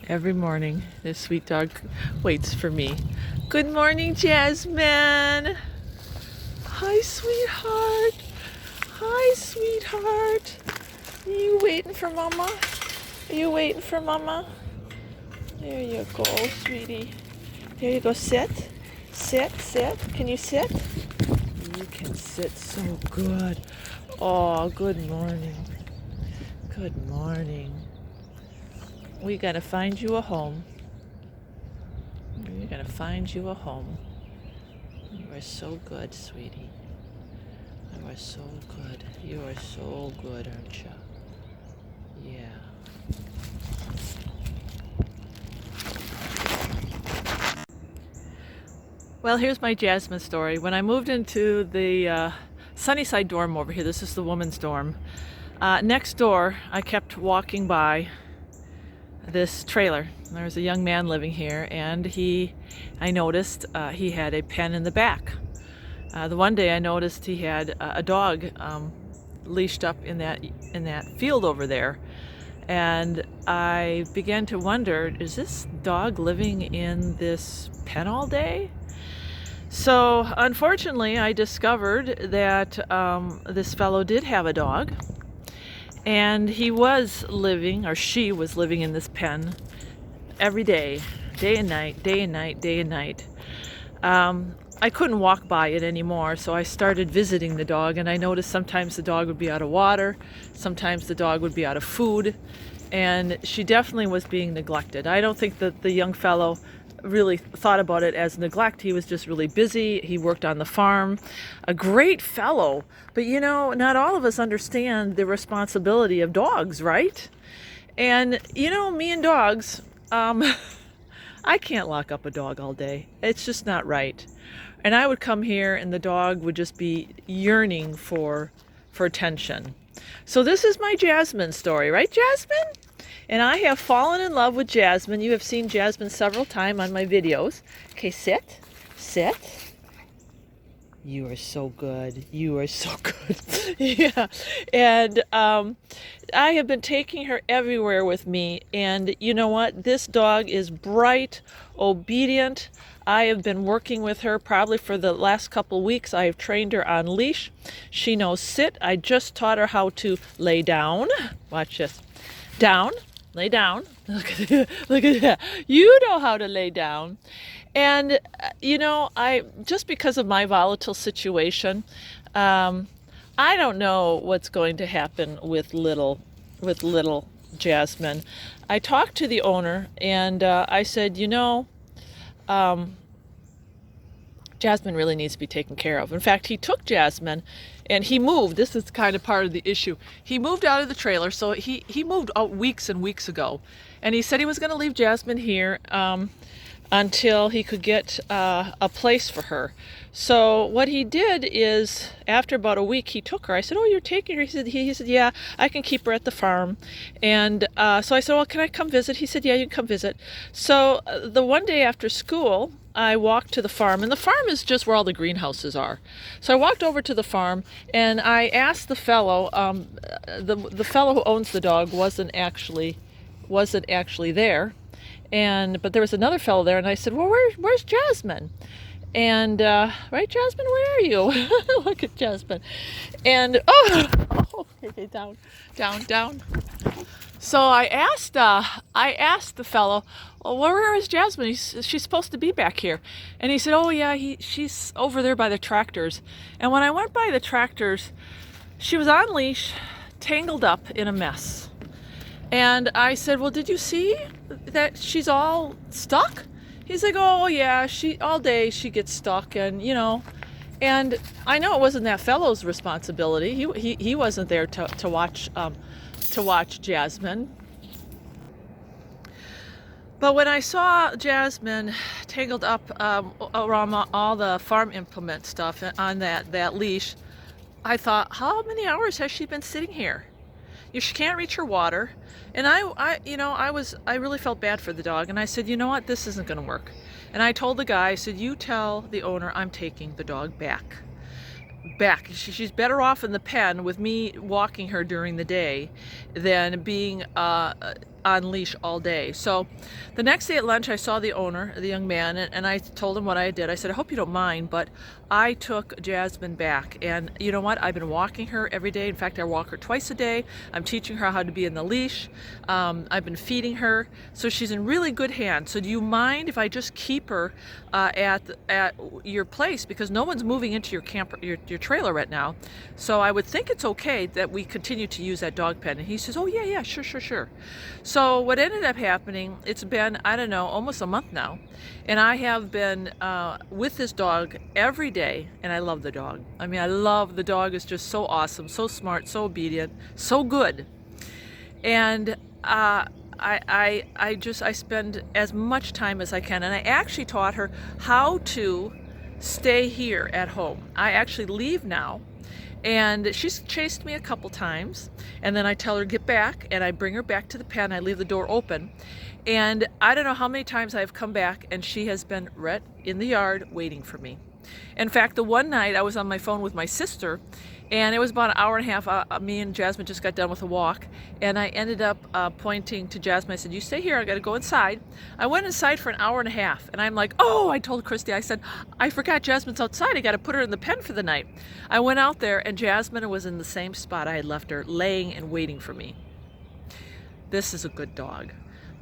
Every morning, this sweet dog waits for me. Good morning, Jasmine. Hi, sweetheart. Hi, sweetheart. Are you waiting for Mama? Are you waiting for Mama? There you go, sweetie. There you go. Sit. Sit, sit. Can you sit? You can sit so good. Oh, good morning. Good morning. We gotta find you a home. We're gonna find you a home. You are so good, sweetie. You are so good. You are so good, aren't you? Yeah. Well, here's my Jasmine story. When I moved into the Sunnyside dorm over here, this is the woman's dorm. Next door, I kept walking by this trailer. There was a young man living here, and I noticed he had a pen in the back. The one day I noticed he had a dog leashed up in that field over there, and I began to wonder, is this dog living in this pen all day? So unfortunately, I discovered that this fellow did have a dog, and he was living, or she was living in this pen every day, day and night, day and night, day and night. I couldn't walk by it anymore, so I started visiting the dog, and I noticed sometimes the dog would be out of water, sometimes the dog would be out of food, and she definitely was being neglected. I don't think that the young fellow really thought about it as neglect. He was just really busy. He worked on the farm. A great fellow, but not all of us understand the responsibility of dogs, right? And me and dogs, I can't lock up a dog all day. It's just not right. And I would come here and the dog would just be yearning for attention. So this is my Jasmine story, right, Jasmine? And I have fallen in love with Jasmine. You have seen Jasmine several times on my videos. Okay, sit, sit. You are so good. You are so good. Yeah. And I have been taking her everywhere with me. And you know what? This dog is bright, obedient. I have been working with her probably for the last couple weeks. I have trained her on leash. She knows sit. I just taught her how to lay down. Watch this. Down. Lay down. Look at that. You know how to lay down. And, I just because of my volatile situation, I don't know what's going to happen with little Jasmine. I talked to the owner, and I said, Jasmine really needs to be taken care of. In fact, he took Jasmine and he moved. This is kind of part of the issue. He moved out of the trailer, so he moved out weeks and weeks ago. And he said he was going to leave Jasmine here until he could get a place for her. So what he did is, after about a week, he took her. I said, "Oh, you're taking her?" He said, "Yeah, I can keep her at the farm." And so I said, "Well, can I come visit?" He said, "Yeah, you can come visit." So the one day after school, I walked to the farm, and the farm is just where all the greenhouses are. So I walked over to the farm, and I asked the fellow, the fellow who owns the dog wasn't actually there, but there was another fellow there, and I said, "Well, where's Jasmine?" And right, Jasmine, where are you? Look at Jasmine. And okay, down. So I asked the fellow, "Well, where is Jasmine? She's supposed to be back here." And he said, "Oh yeah, she's over there by the tractors." And when I went by the tractors, she was on leash, tangled up in a mess. And I said, "Well, did you see that she's all stuck?" He's like, "Oh yeah, all day she gets stuck, and and I know it wasn't that fellow's responsibility. He wasn't there to watch Jasmine. But when I saw Jasmine tangled up around all the farm implement stuff on that leash, I thought, how many hours has she been sitting here? She can't reach her water. And I really felt bad for the dog. And I said, "You know what? This isn't going to work." And I told the guy, I said, "You tell the owner I'm taking the dog back. She's better off in the pen with me walking her during the day than being on leash all day. So the next day at lunch, I saw the owner, the young man, and I told him what I did. I said, I hope you don't mind, but I took Jasmine back. And you know what? I've been walking her every day. In fact, I walk her twice a day. I'm teaching her how to be in the leash. I've been feeding her. So she's in really good hands. So do you mind if I just keep her at your place? Because no one's moving into your camper, your trailer right now. So I would think it's okay that we continue to use that dog pen. And he says, oh yeah, sure. So what ended up happening, it's been, I don't know, almost a month now. And I have been with this dog every day, and I love the dog. I mean, I love the dog. Is just so awesome, so smart, so obedient, so good. And I spend as much time as I can, and I actually taught her how to stay here at home. I actually leave now, and she's chased me a couple times, and then I tell her get back, and I bring her back to the pen. I leave the door open, and I don't know how many times I've come back and she has been right in the yard waiting for me. In fact, the one night I was on my phone with my sister, and it was about an hour and a half. Me and Jasmine just got done with a walk, and I ended up pointing to Jasmine. I said, you stay here, I gotta go inside. I went inside for an hour and a half, and I'm like, oh, I told Christy, I said, I forgot Jasmine's outside, I gotta put her in the pen for the night. I went out there, and Jasmine was in the same spot I had left her, laying and waiting for me. This is a good dog,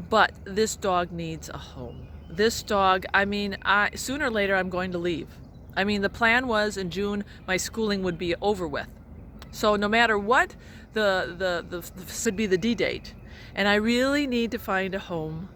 but this dog needs a home. This dog, I mean, sooner or later I'm going to leave. I mean, the plan was in June my schooling would be over with. So no matter what, the would be the D date. And I really need to find a home